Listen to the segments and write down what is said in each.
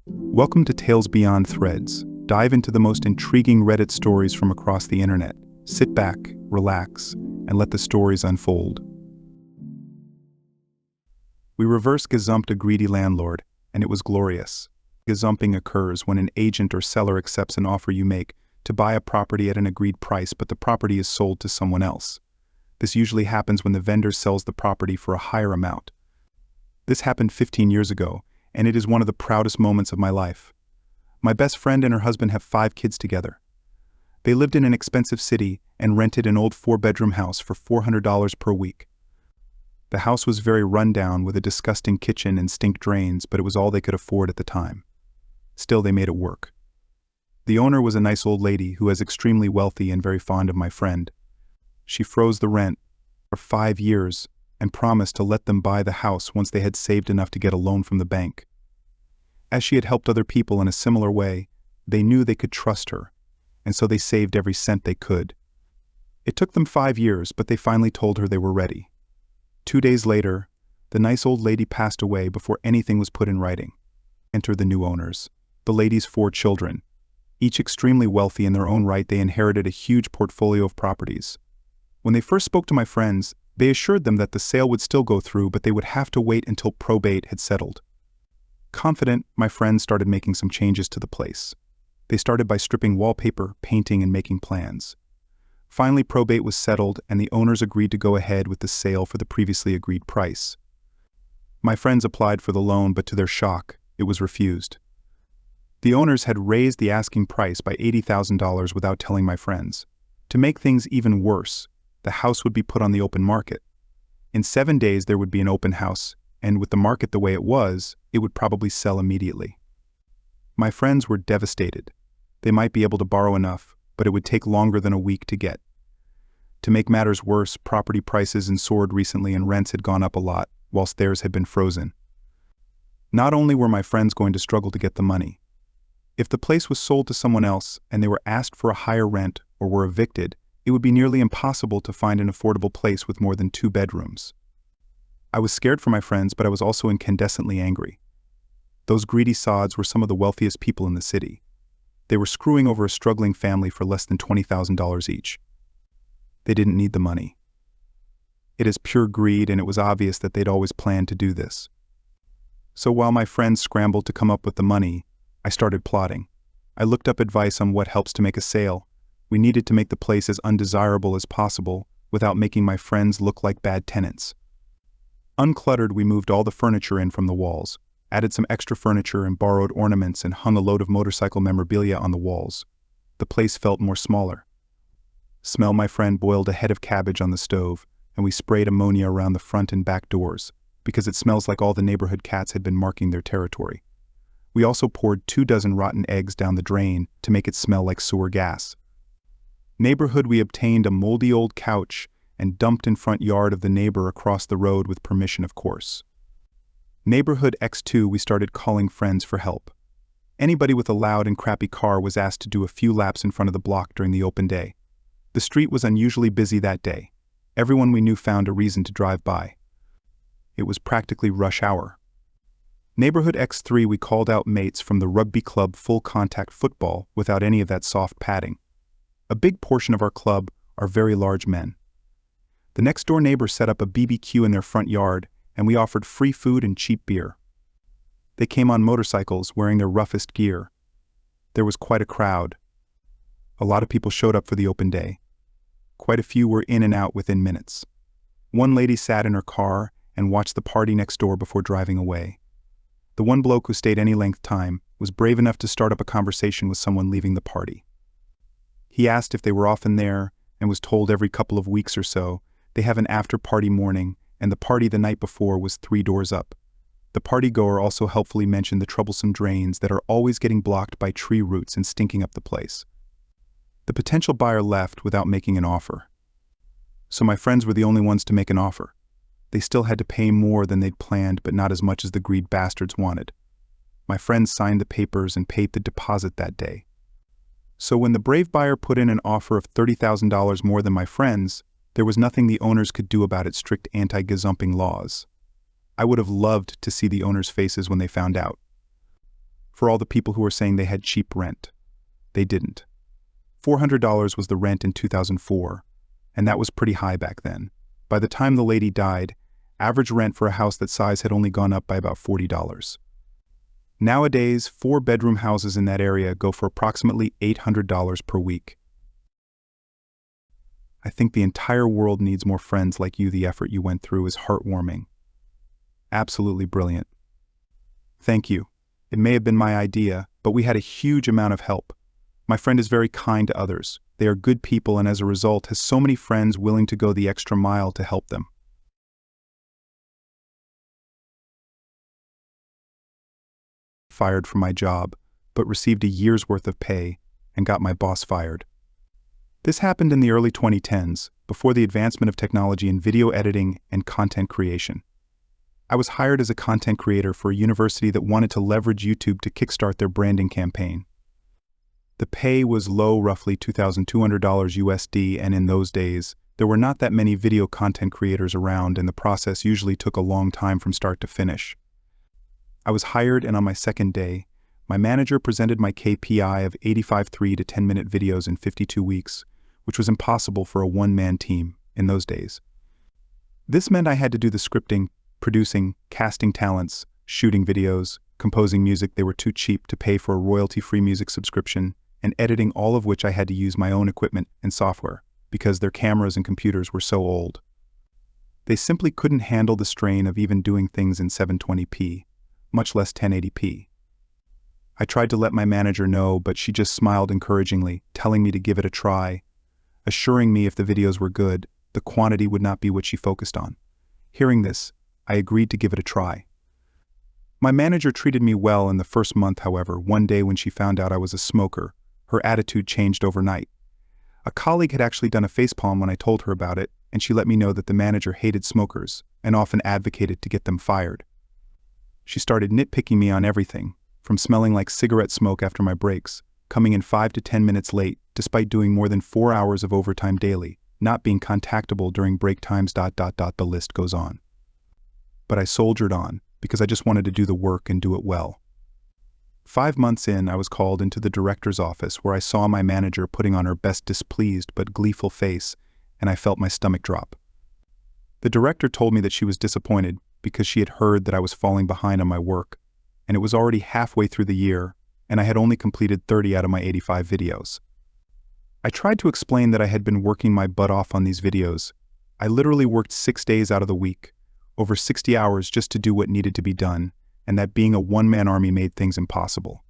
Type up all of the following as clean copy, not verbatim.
Welcome to Tales Beyond Threads. Dive into the most intriguing Reddit stories from across the internet. Sit back, relax, and let the stories unfold. We reverse gazumped a greedy landlord, and it was glorious. Gazumping occurs when an agent or seller accepts an offer you make to buy a property at an agreed price, but the property is sold to someone else. This usually happens when the vendor sells the property for a higher amount. This happened 15 years ago, and it is one of the proudest moments of my life. My best friend and her husband have 5 kids together. They lived in an expensive city and rented an old 4-bedroom house for $400 per week. The house was very rundown with a disgusting kitchen and stink drains, but it was all they could afford at the time. Still, they made it work. The owner was a nice old lady who was extremely wealthy and very fond of my friend. She froze the rent for 5 years and promised to let them buy the house once they had saved enough to get a loan from the bank. As she had helped other people in a similar way, they knew they could trust her, and so they saved every cent they could. It took them 5 years, but they finally told her they were ready. 2 days later, the nice old lady passed away before anything was put in writing. Enter the new owners, the lady's 4 children. Each extremely wealthy in their own right, they inherited a huge portfolio of properties. When they first spoke to my friends, they assured them that the sale would still go through, but they would have to wait until probate had settled. Confident, my friends started making some changes to the place. They started by stripping wallpaper, painting, and making plans. Finally, probate was settled, and the owners agreed to go ahead with the sale for the previously agreed price. My friends applied for the loan, but to their shock, it was refused. The owners had raised the asking price by $80,000 without telling my friends. To make things even worse, the house would be put on the open market. In 7 days there would be an open house, and with the market the way it was, it would probably sell immediately. My friends were devastated. They might be able to borrow enough, but it would take longer than a week to get. To make matters worse, property prices had soared recently and rents had gone up a lot, whilst theirs had been frozen. Not only were my friends going to struggle to get the money, if the place was sold to someone else and they were asked for a higher rent or were evicted, it would be nearly impossible to find an affordable place with more than 2 bedrooms. I was scared for my friends, but I was also incandescently angry. Those greedy sods were some of the wealthiest people in the city. They were screwing over a struggling family for less than $20,000 each. They didn't need the money. It is pure greed, and it was obvious that they'd always planned to do this. So while my friends scrambled to come up with the money, I started plotting. I looked up advice on what helps to make a sale. We needed to make the place as undesirable as possible without making my friends look like bad tenants. Uncluttered, we moved all the furniture in from the walls, added some extra furniture and borrowed ornaments, and hung a load of motorcycle memorabilia on the walls. The place felt more smaller. Smell, my friend boiled a head of cabbage on the stove, and we sprayed ammonia around the front and back doors, because it smells like all the neighborhood cats had been marking their territory. We also poured 24 rotten eggs down the drain to make it smell like sewer gas. Neighborhood, we obtained a moldy old couch and dumped in front yard of the neighbor across the road with permission, of course. Neighborhood X2, we started calling friends for help. Anybody with a loud and crappy car was asked to do a few laps in front of the block during the open day. The street was unusually busy that day. Everyone we knew found a reason to drive by. It was practically rush hour. Neighborhood X3, we called out mates from the rugby club full contact football without any of that soft padding. A big portion of our club are very large men. The next door neighbor set up a BBQ in their front yard, and we offered free food and cheap beer. They came on motorcycles wearing their roughest gear. There was quite a crowd. A lot of people showed up for the open day. Quite a few were in and out within minutes. One lady sat in her car and watched the party next door before driving away. The one bloke who stayed any length time was brave enough to start up a conversation with someone leaving the party. He asked if they were often there and was told every couple of weeks or so they have an after-party morning, and the party the night before was 3 doors up. The party-goer also helpfully mentioned the troublesome drains that are always getting blocked by tree roots and stinking up the place. The potential buyer left without making an offer. So my friends were the only ones to make an offer. They still had to pay more than they'd planned, but not as much as the greed bastards wanted. My friends signed the papers and paid the deposit that day. So when the brave buyer put in an offer of $30,000 more than my friends, there was nothing the owners could do about its strict anti-gazumping laws. I would have loved to see the owners' faces when they found out. for all the people who were saying they had cheap rent. They didn't. $400 was the rent in 2004, and that was pretty high back then. By the time the lady died, average rent for a house that size had only gone up by about $40. Nowadays, 4-bedroom houses in that area go for approximately $800 per week. I think the entire world needs more friends like you. The effort you went through is heartwarming. Absolutely brilliant. Thank you. It may have been my idea, but we had a huge amount of help. My friend is very kind to others. They are good people and as a result has so many friends willing to go the extra mile to help them. Fired from my job, but received a year's worth of pay and got my boss fired. This happened in the early 2010s, before the advancement of technology in video editing and content creation. I was hired as a content creator for a university that wanted to leverage YouTube to kickstart their branding campaign. The pay was low, roughly $2,200 USD, and in those days, there were not that many video content creators around, and the process usually took a long time from start to finish. I was hired, and on my second day, my manager presented my KPI of 85 3 to 10-minute videos in 52 weeks, which was impossible for a one-man team in those days. This meant I had to do the scripting, producing, casting talents, shooting videos, composing music. They were too cheap to pay for a royalty-free music subscription, and editing, all of which I had to use my own equipment and software, because their cameras and computers were so old. They simply couldn't handle the strain of even doing things in 720p, much less 1080p. I tried to let my manager know, but she just smiled encouragingly, telling me to give it a try, assuring me if the videos were good, the quantity would not be what she focused on. Hearing this, I agreed to give it a try. My manager treated me well in the first month. However, one day when she found out I was a smoker, her attitude changed overnight. A colleague had actually done a facepalm when I told her about it, and she let me know that the manager hated smokers and often advocated to get them fired. She started nitpicking me on everything, from smelling like cigarette smoke after my breaks, coming in 5 to 10 minutes late despite doing more than 4 hours of overtime daily, not being contactable during break times. The list goes on. But I soldiered on because I just wanted to do the work and do it well. 5 months in, I was called into the director's office where I saw my manager putting on her best displeased but gleeful face, and I felt my stomach drop. The director told me that she was disappointed because she had heard that I was falling behind on my work, and it was already halfway through the year, and I had only completed 30 out of my 85 videos. I tried to explain that I had been working my butt off on these videos. I literally worked 6 days out of the week, over 60 hours just to do what needed to be done, and that being a one-man army made things impossible.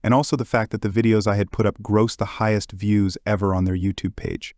And also the fact that the videos I had put up grossed the highest views ever on their YouTube page.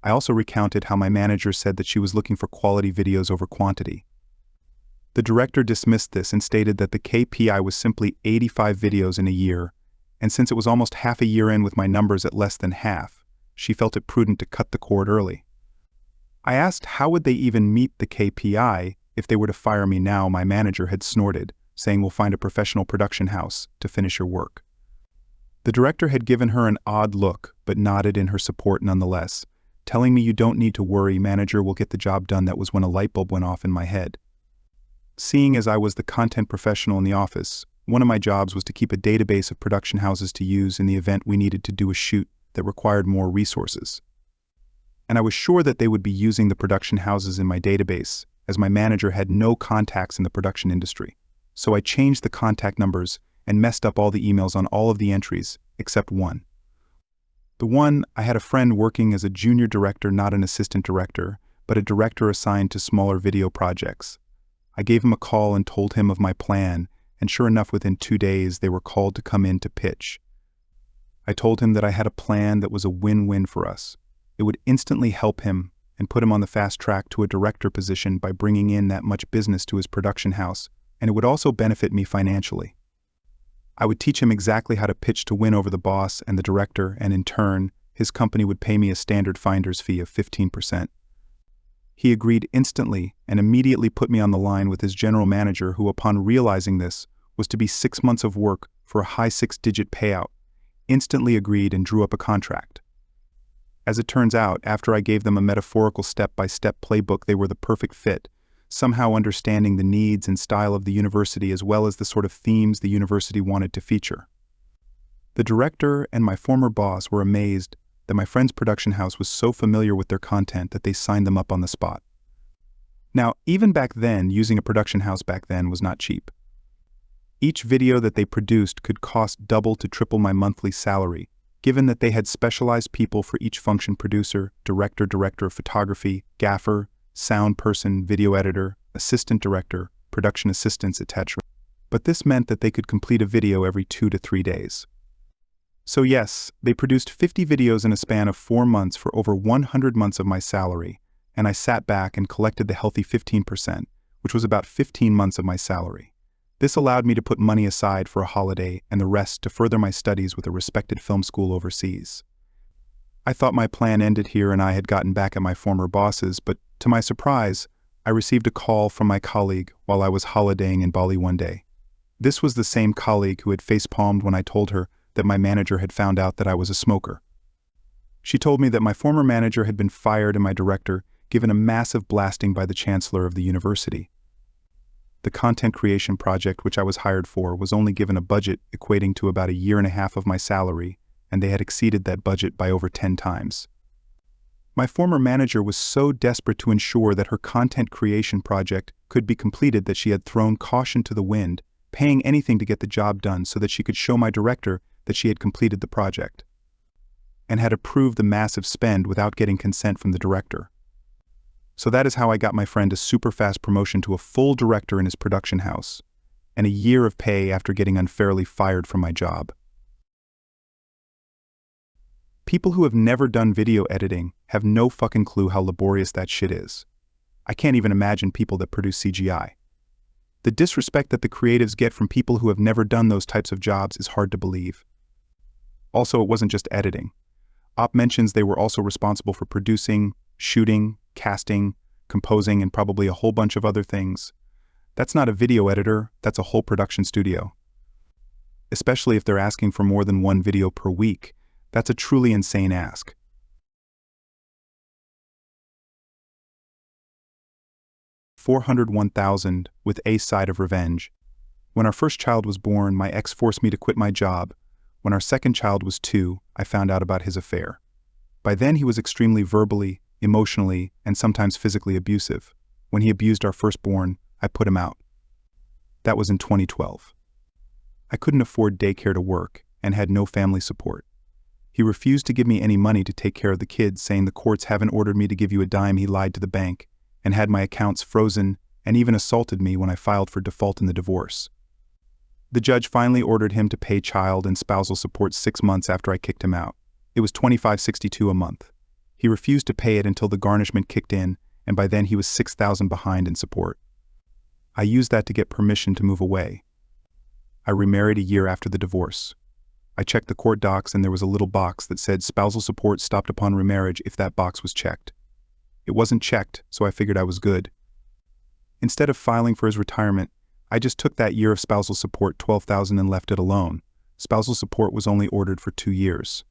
I also recounted how my manager said that she was looking for quality videos over quantity. The director dismissed this and stated that the KPI was simply 85 videos in a year, and since it was almost half a year in with my numbers at less than half, she felt it prudent to cut the cord early. I asked how would they even meet the KPI if they were to fire me now. My manager had snorted, saying we'll find a professional production house to finish your work. The director had given her an odd look, but nodded in her support nonetheless, telling me you don't need to worry, manager will get the job done. That was when a light bulb went off in my head. Seeing as I was the content professional in the office, one of my jobs was to keep a database of production houses to use in the event we needed to do a shoot that required more resources. And I was sure that they would be using the production houses in my database, as my manager had no contacts in the production industry. So I changed the contact numbers and messed up all the emails on all of the entries, except one. The one, I had a friend working as a junior director, not an assistant director, but a director assigned to smaller video projects. I gave him a call and told him of my plan, and sure enough, within 2 days, they were called to come in to pitch. I told him that I had a plan that was a win-win for us. It would instantly help him and put him on the fast track to a director position by bringing in that much business to his production house, and it would also benefit me financially. I would teach him exactly how to pitch to win over the boss and the director, and in turn, his company would pay me a standard finder's fee of 15%. He agreed instantly and immediately put me on the line with his general manager, who, upon realizing this, was to be 6 months of work for a high 6-digit payout, instantly agreed and drew up a contract. As it turns out, after I gave them a metaphorical step-by-step playbook, they were the perfect fit, somehow understanding the needs and style of the university as well as the sort of themes the university wanted to feature. The director and my former boss were amazed that my friend's production house was so familiar with their content that they signed them up on the spot. Now, even back then, using a production house back then was not cheap. Each video that they produced could cost double to triple my monthly salary, given that they had specialized people for each function: producer, director of photography, gaffer, sound person, video editor, assistant director, production assistants, etc. But this meant that they could complete a video every 2 to 3 days. So yes, they produced 50 videos in a span of 4 months for over 100 months of my salary, and I sat back and collected the healthy 15%, which was about 15 months of my salary. This allowed me to put money aside for a holiday and the rest to further my studies with a respected film school overseas. I thought my plan ended here and I had gotten back at my former bosses, but to my surprise, I received a call from my colleague while I was holidaying in Bali one day. This was the same colleague who had face-palmed when I told her that my manager had found out that I was a smoker. She told me that my former manager had been fired and my director given a massive blasting by the chancellor of the university. The content creation project which I was hired for was only given a budget equating to about 1.5 years of my salary, and they had exceeded that budget by over 10 times. My former manager was so desperate to ensure that her content creation project could be completed that she had thrown caution to the wind, paying anything to get the job done so that she could show my director that she had completed the project, and had approved the massive spend without getting consent from the director. So that is how I got my friend a super fast promotion to a full director in his production house, and 1 year of pay after getting unfairly fired from my job. People who have never done video editing have no fucking clue how laborious that shit is. I can't even imagine people that produce CGI. The disrespect that the creatives get from people who have never done those types of jobs is hard to believe. Also, it wasn't just editing. Op mentions they were also responsible for producing, shooting, casting, composing, and probably a whole bunch of other things. That's not a video editor, that's a whole production studio. Especially if they're asking for more than 1 video per week. That's a truly insane ask. $401,000 with a side of revenge. When our first child was born, my ex forced me to quit my job. When our second child was 2, I found out about his affair. By then he was extremely verbally, emotionally, and sometimes physically abusive. When he abused our firstborn, I put him out. That was in 2012. I couldn't afford daycare to work and had no family support. He refused to give me any money to take care of the kids, saying the courts haven't ordered me to give you a dime. He lied to the bank and had my accounts frozen and even assaulted me when I filed for default in the divorce. The judge finally ordered him to pay child and spousal support 6 months after I kicked him out. It was $25.62 a month. He refused to pay it until the garnishment kicked in, and by then he was $6,000 behind in support. I used that to get permission to move away. I remarried 1 year after the divorce. I checked the court docs and there was a little box that said spousal support stopped upon remarriage if that box was checked. It wasn't checked, so I figured I was good. Instead of filing for his retirement, I just took that year of spousal support, $12,000, and left it alone. Spousal support was only ordered for 2 years.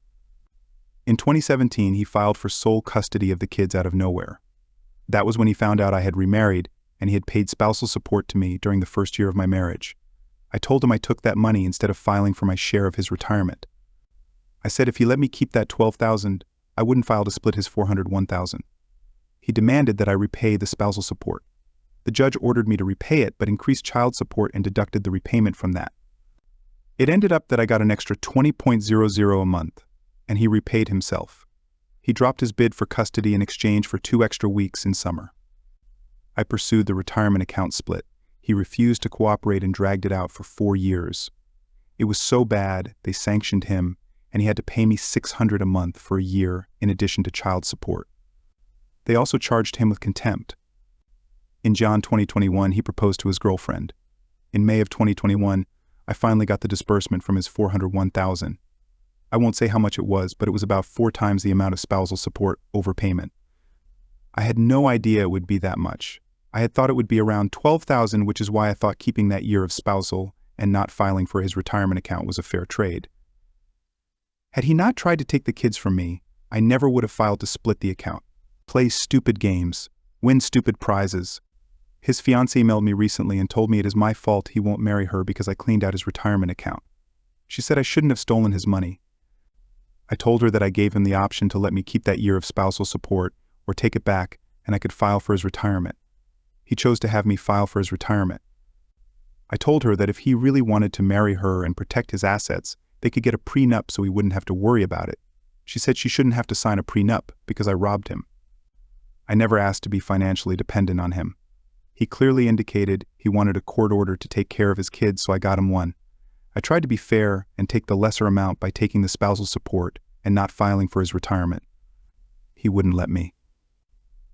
In 2017, he filed for sole custody of the kids out of nowhere. That was when he found out I had remarried and he had paid spousal support to me during the first year of my marriage. I told him I took that money instead of filing for my share of his retirement. I said if he let me keep that $12,000, I wouldn't file to split his $401,000. He demanded that I repay the spousal support. The judge ordered me to repay it but increased child support and deducted the repayment from that. It ended up that I got an extra $20.00 a month, and he repaid himself. He dropped his bid for custody in exchange for 2 extra weeks in summer. I pursued the retirement account split. He refused to cooperate and dragged it out for 4 years. It was so bad, they sanctioned him, and he had to pay me $600 a month for 1 year in addition to child support. They also charged him with contempt. In John 2021, he proposed to his girlfriend. In May of 2021, I finally got the disbursement from his $401,000. I won't say how much it was, but it was about 4 times the amount of spousal support overpayment. I had no idea it would be that much. I had thought it would be around $12,000, which is why I thought keeping that year of spousal and not filing for his retirement account was a fair trade. Had he not tried to take the kids from me, I never would have filed to split the account. Play stupid games, win stupid prizes. His fiancée emailed me recently and told me it is my fault he won't marry her because I cleaned out his retirement account. She said I shouldn't have stolen his money. I told her that I gave him the option to let me keep that year of spousal support or take it back and I could file for his retirement. He chose to have me file for his retirement. I told her that if he really wanted to marry her and protect his assets, they could get a prenup so he wouldn't have to worry about it. She said she shouldn't have to sign a prenup because I robbed him. I never asked to be financially dependent on him. He clearly indicated he wanted a court order to take care of his kids, so I got him one. I tried to be fair and take the lesser amount by taking the spousal support and not filing for his retirement. He wouldn't let me.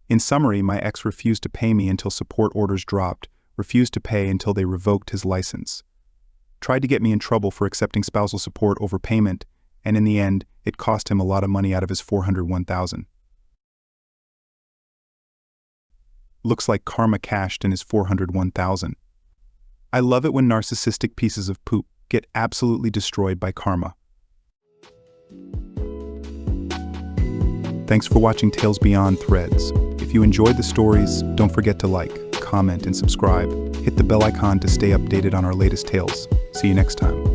In summary, my ex refused to pay me until support orders dropped, refused to pay until they revoked his license. Tried to get me in trouble for accepting spousal support over payment, and in the end, it cost him a lot of money out of his $401,000. Looks like karma cashed in his $401,000. I love it when narcissistic pieces of poop get absolutely destroyed by karma. Thanks for watching Tales Beyond Threads. If you enjoyed the stories, don't forget to like, comment, and subscribe. Hit the bell icon to stay updated on our latest tales. See you next time.